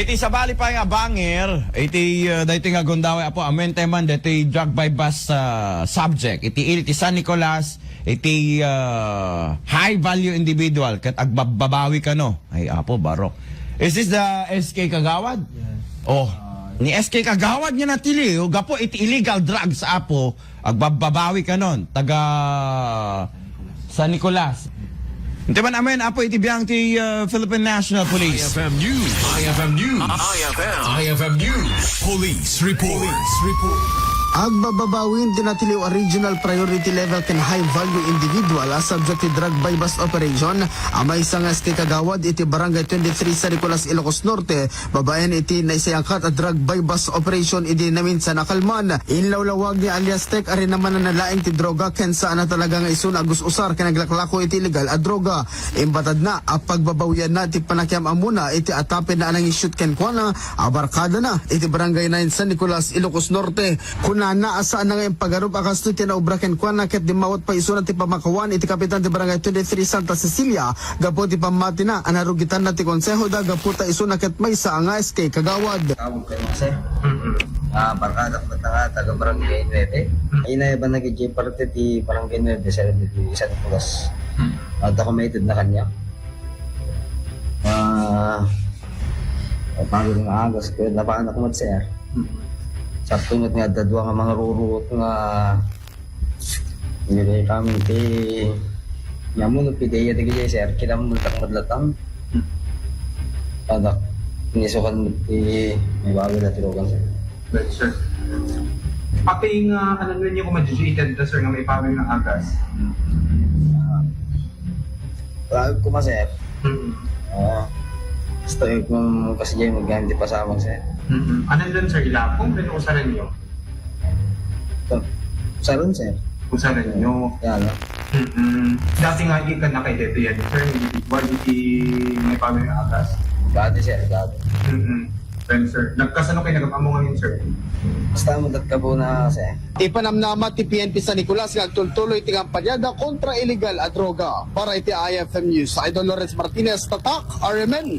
Iti sabali pa nga banger, iti dati nga gundaway apo amen teman dati drug by bus subject. Iti San Nicolas, iti high value individual kat agbabawi ka no. Ay apo barok. Is this the SK Kagawad? Yes. Oh, ni SK Kagawad niya natili. O gapo iti illegal drugs apo agbabawi ka non. Taga San Nicolas. Ito man amen, apo iti biyang ti Philippine National Police. IFM News. IFM News. IFM News. Police Report. Police Report. Agbababawin tinatiliw a regional priority level ken high value individual subject to drug by bus operation amay sangas kay Kagawad iti barangay 23 sa Nicolas, Ilocos Norte. Babaen iti naisayangkat a drug by bus operation iti namin sa nakalman. Inlawlawag ni alias Tek ari naman na nalaing ti droga ken saan na talaga nga isun agus usar ken naglaklako iti illegal a droga. Imbatad na a pagbabawian na iti panakyam amuna iti atapin na anang ishoot ken kuana abarkada na iti barangay 9 sa Nicolas, Ilocos Norte. Na asaan na ngayon pagarup akas to tinaubra ken kuan nakit di mawat pa isunan ti pamakawan iti kapitan ti barangay 23 Santa Cecilia gapo ti pamati na anarugitan na ti konseho da gapo ta isunan ket may sa nga SK Kagawad. Tawag kayo kasi. Barkada ko taga barangay 9. Inay ba nag-j parte ti barangay 9 sa San Nicolas. Documented na kanya. Pagod nga agas ko napaanak mo sir. Sakto nga dadwa nga mga rurut nga hindi kami ti yamun pideya ti gaya sir kilam multak madlatang padak nisukan ti may bago na tirogan sir. But sir, pati nga ano nun yung kumadjujuited na sir nga may paming ng agas. Ko ma sir. Gusto kung kasi dyan maggamit pa sa amang sir. Ano dun sir, ilapong rin usaran nyo? Saron sir. Usaran nyo. Yan no. Dati nga hindi ka nakaideto yan sir, individual, hindi may paming ng agas. Dati sir, dati. Then sir, nagkasano kayo nagapamungan yun sir? Basta mudat ka po na sir. Ipanamnama ti PNP sa Nicolas nga agtultuloy ti kampanyada kontra illegal a droga. Para iti IFM News, Idol Lawrence Martinez, Tatak, RMN.